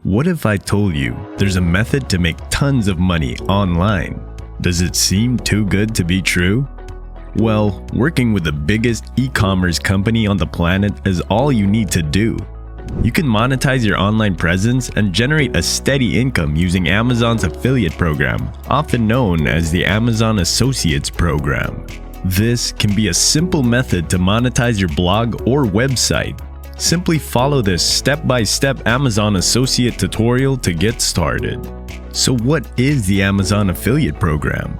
What if I told you there's a method to make tons of money online? Does it seem too good to be true? Well, working with the biggest e-commerce company on the planet is all you need to do. You can monetize your online presence and generate a steady income using Amazon's affiliate program, often known as the Amazon Associates program. This can be a simple method to monetize your blog or website. Simply follow this step-by-step Amazon Associate tutorial to get started. So what is the Amazon Affiliate Program?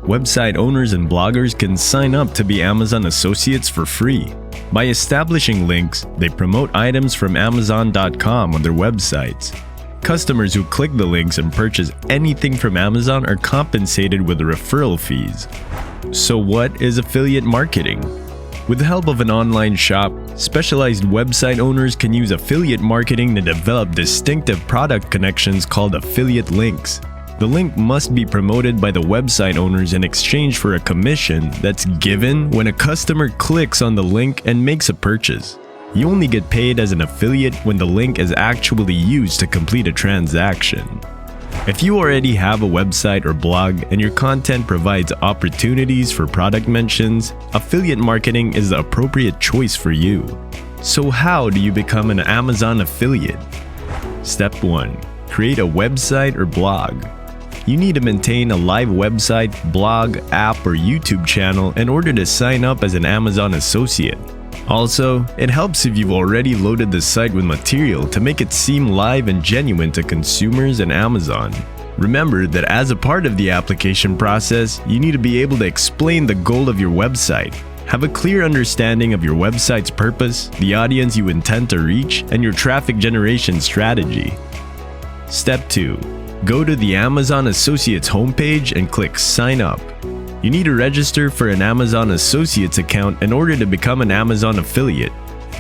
Website owners and bloggers can sign up to be Amazon Associates for free. By establishing links, they promote items from Amazon.com on their websites. Customers who click the links and purchase anything from Amazon are compensated with referral fees. So what is affiliate marketing? With the help of an online shop, specialized website owners can use affiliate marketing to develop distinctive product connections called affiliate links. The link must be promoted by the website owners in exchange for a commission that's given when a customer clicks on the link and makes a purchase. You only get paid as an affiliate when the link is actually used to complete a transaction. If you already have a website or blog and your content provides opportunities for product mentions, affiliate marketing is the appropriate choice for you. So how do you become an Amazon affiliate? Step 1. Create a website or blog. You need to maintain a live website, blog, app, or YouTube channel in order to sign up as an Amazon associate. Also, it helps if you've already loaded the site with material to make it seem live and genuine to consumers and Amazon. Remember that as a part of the application process, you need to be able to explain the goal of your website. Have a clear understanding of your website's purpose, the audience you intend to reach, and your traffic generation strategy. Step 2. Go to the Amazon Associates homepage and click Sign Up. You need to register for an Amazon Associates account in order to become an Amazon affiliate.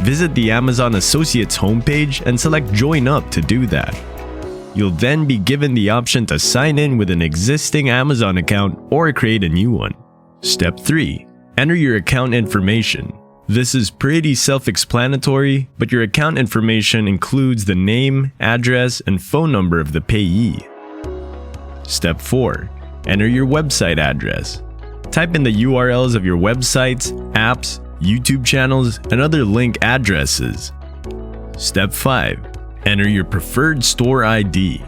Visit the Amazon Associates homepage and select Join Up to do that. You'll then be given the option to sign in with an existing Amazon account or create a new one. Step 3. Enter your account information. This is pretty self-explanatory, but your account information includes the name, address, and phone number of the payee. Step 4. Enter your website address. Type in the URLs of your websites, apps, YouTube channels, and other link addresses. Step 5. Enter your preferred store ID.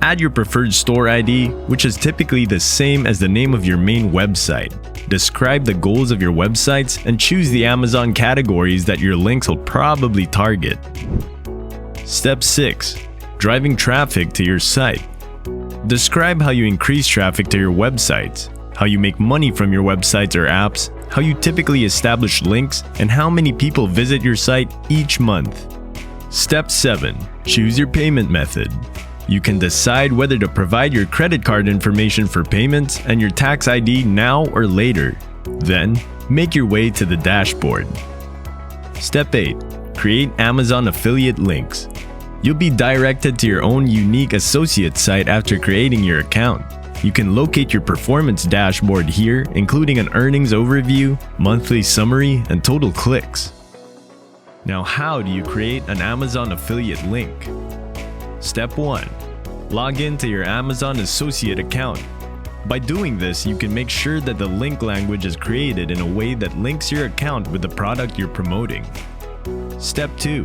Add your preferred store ID, which is typically the same as the name of your main website. Describe the goals of your websites and choose the Amazon categories that your links will probably target. Step 6. Driving traffic to your site. Describe how you increase traffic to your websites, how you make money from your websites or apps, how you typically establish links, and how many people visit your site each month. Step 7. Choose your payment method. You can decide whether to provide your credit card information for payments and your tax ID now or later. Then, make your way to the dashboard. Step 8. Create Amazon affiliate links. You'll be directed to your own unique associate site after creating your account. You can locate your performance dashboard here, including an earnings overview, monthly summary, and total clicks. Now, how do you create an Amazon affiliate link? Step 1. Log into your Amazon Associate account. By doing this, you can make sure that the link language is created in a way that links your account with the product you're promoting. Step 2.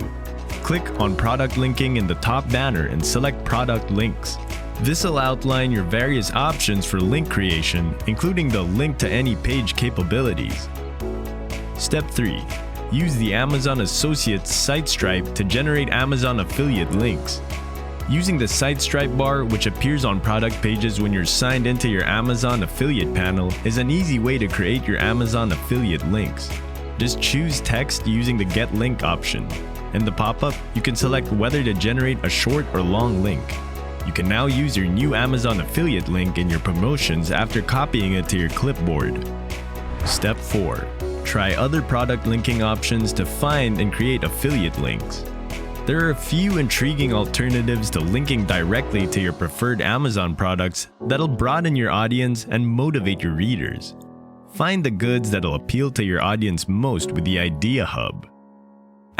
Click on Product Linking in the top banner and select Product Links. This will outline your various options for link creation, including the link to any page capabilities. Step 3. Use the Amazon Associates site stripe to generate Amazon affiliate links. Using the site stripe bar, which appears on product pages when you're signed into your Amazon affiliate panel, is an easy way to create your Amazon affiliate links. Just choose text using the Get Link option. In the pop-up, you can select whether to generate a short or long link. You can now use your new Amazon affiliate link in your promotions after copying it to your clipboard. Step 4. Try other product linking options to find and create affiliate links. There are a few intriguing alternatives to linking directly to your preferred Amazon products that'll broaden your audience and motivate your readers. Find the goods that'll appeal to your audience most with the Idea Hub.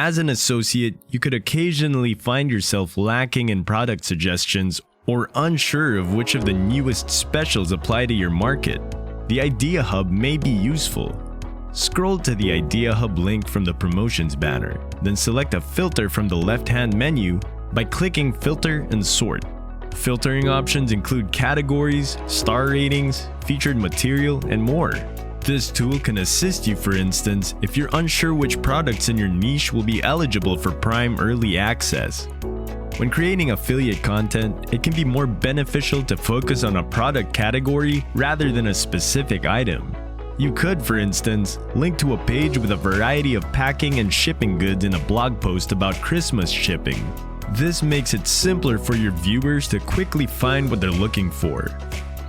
As an associate, you could occasionally find yourself lacking in product suggestions or unsure of which of the newest specials apply to your market. The Idea Hub may be useful. Scroll to the Idea Hub link from the promotions banner, then select a filter from the left-hand menu by clicking Filter and Sort. Filtering options include categories, star ratings, featured material, and more. This tool can assist you, for instance, if you're unsure which products in your niche will be eligible for Prime Early Access. When creating affiliate content, it can be more beneficial to focus on a product category rather than a specific item. You could, for instance, link to a page with a variety of packing and shipping goods in a blog post about Christmas shipping. This makes it simpler for your viewers to quickly find what they're looking for.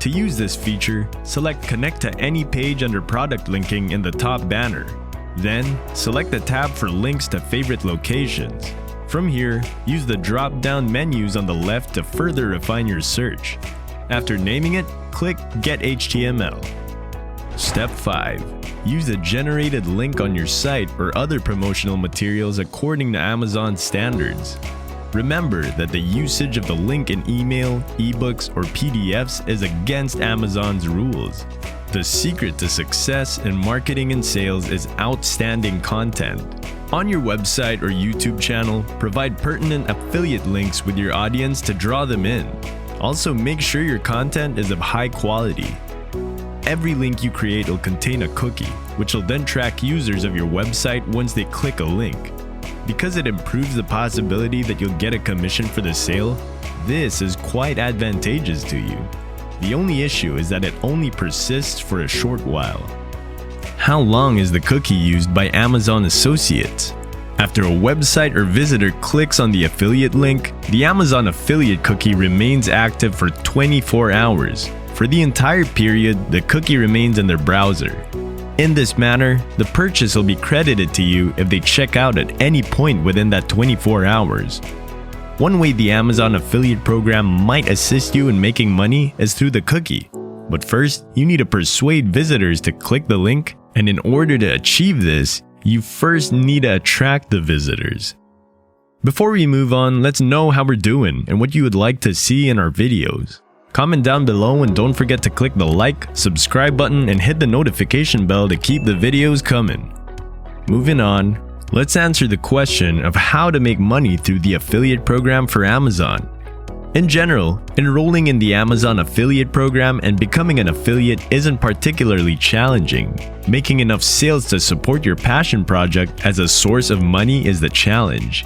To use this feature, select Connect to any page under Product Linking in the top banner. Then, select the tab for links to favorite locations. From here, use the drop-down menus on the left to further refine your search. After naming it, click Get HTML. Step 5. Use a generated link on your site or other promotional materials according to Amazon standards. Remember that the usage of the link in email, ebooks, or PDFs is against Amazon's rules. The secret to success in marketing and sales is outstanding content. On your website or YouTube channel, provide pertinent affiliate links with your audience to draw them in. Also, make sure your content is of high quality. Every link you create will contain a cookie, which will then track users of your website once they click a link. Because it improves the possibility that you'll get a commission for the sale, this is quite advantageous to you. The only issue is that it only persists for a short while. How long is the cookie used by Amazon associates? After a website or visitor clicks on the affiliate link, the Amazon affiliate cookie remains active for 24 hours. For the entire period, the cookie remains in their browser. In this manner, the purchase will be credited to you if they check out at any point within that 24 hours. One way the Amazon affiliate program might assist you in making money is through the cookie. But first, you need to persuade visitors to click the link, and in order to achieve this, you first need to attract the visitors. Before we move on, let's know how we're doing and what you would like to see in our videos. Comment down below and don't forget to click the like, subscribe button and hit the notification bell to keep the videos coming. Moving on, let's answer the question of how to make money through the affiliate program for Amazon. In general, enrolling in the Amazon affiliate program and becoming an affiliate isn't particularly challenging. Making enough sales to support your passion project as a source of money is the challenge.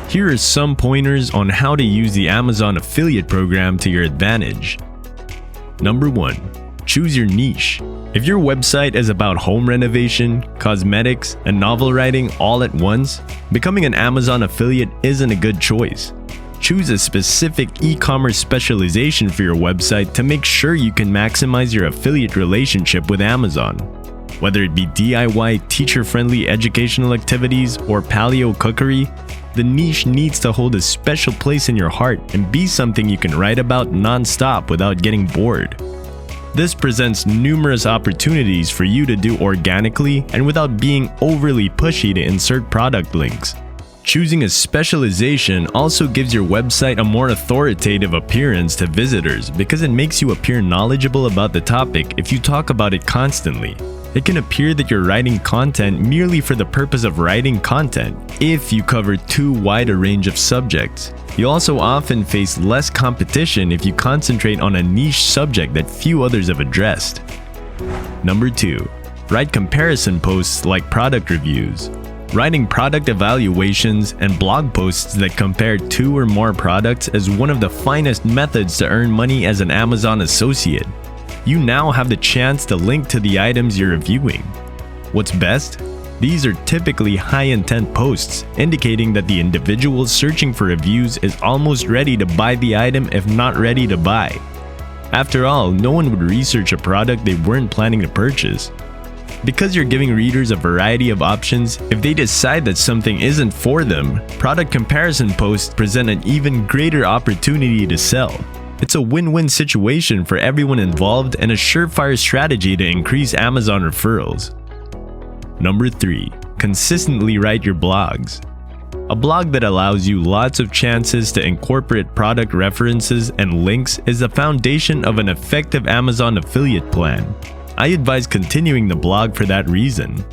Here are some pointers on how to use the Amazon affiliate program to your advantage. Number 1. Choose your niche. If your website is about home renovation, cosmetics, and novel writing all at once, becoming an Amazon affiliate isn't a good choice. Choose a specific e-commerce specialization for your website to make sure you can maximize your affiliate relationship with Amazon. Whether it be DIY teacher-friendly educational activities or paleo cookery, the niche needs to hold a special place in your heart and be something you can write about non-stop without getting bored. This presents numerous opportunities for you to do organically and without being overly pushy to insert product links. Choosing a specialization also gives your website a more authoritative appearance to visitors because it makes you appear knowledgeable about the topic if you talk about it constantly. It can appear that you're writing content merely for the purpose of writing content if you cover too wide a range of subjects. You also often face less competition if you concentrate on a niche subject that few others have addressed. Number 2. Write comparison posts like product reviews. Writing product evaluations and blog posts that compare 2 or more products is one of the finest methods to earn money as an Amazon associate. You now have the chance to link to the items you're reviewing. What's best? These are typically high-intent posts, indicating that the individual searching for reviews is almost ready to buy the item if not ready to buy. After all, no one would research a product they weren't planning to purchase. Because you're giving readers a variety of options, if they decide that something isn't for them, product comparison posts present an even greater opportunity to sell. It's a win-win situation for everyone involved and a surefire strategy to increase Amazon referrals. Number 3. Consistently write your blogs. A blog that allows you lots of chances to incorporate product references and links is the foundation of an effective Amazon affiliate plan. I advise continuing the blog for that reason.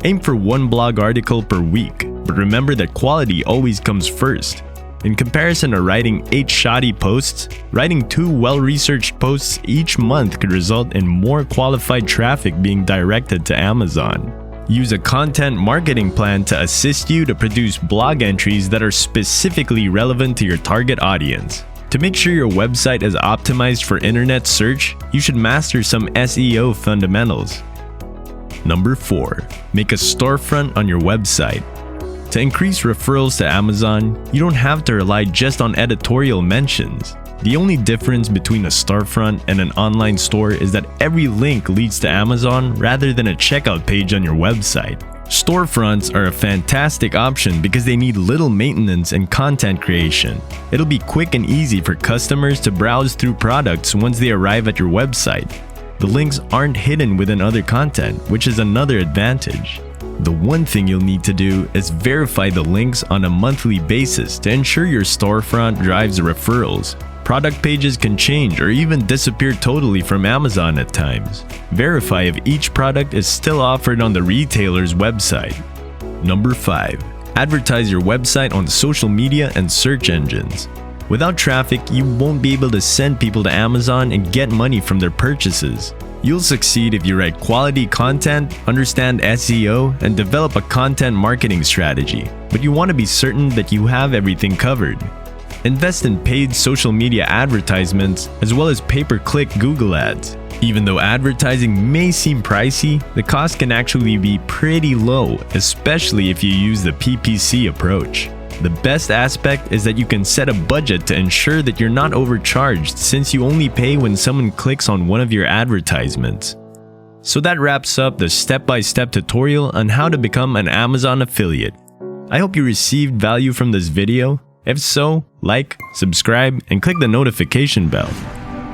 Aim for one blog article per week, but remember that quality always comes first. In comparison to writing 8 shoddy posts, writing 2 well-researched posts each month could result in more qualified traffic being directed to Amazon. Use a content marketing plan to assist you to produce blog entries that are specifically relevant to your target audience. To make sure your website is optimized for internet search, you should master some SEO fundamentals. Number 4. Make a storefront on your website. To increase referrals to Amazon, you don't have to rely just on editorial mentions. The only difference between a storefront and an online store is that every link leads to Amazon rather than a checkout page on your website. Storefronts are a fantastic option because they need little maintenance and content creation. It'll be quick and easy for customers to browse through products once they arrive at your website. The links aren't hidden within other content, which is another advantage. The one thing you'll need to do is verify the links on a monthly basis to ensure your storefront drives referrals. Product pages can change or even disappear totally from Amazon at times. Verify if each product is still offered on the retailer's website. Number 5. Advertise your website on social media and search engines. Without traffic, you won't be able to send people to Amazon and get money from their purchases. You'll succeed if you write quality content, understand SEO, and develop a content marketing strategy, but you want to be certain that you have everything covered. Invest in paid social media advertisements as well as pay-per-click Google ads. Even though advertising may seem pricey, the cost can actually be pretty low, especially if you use the PPC approach. The best aspect is that you can set a budget to ensure that you're not overcharged, since you only pay when someone clicks on one of your advertisements. So that wraps up the step-by-step tutorial on how to become an Amazon affiliate. I hope you received value from this video. If so, like, subscribe, and click the notification bell.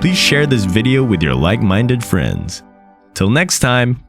Please share this video with your like-minded friends. Till next time!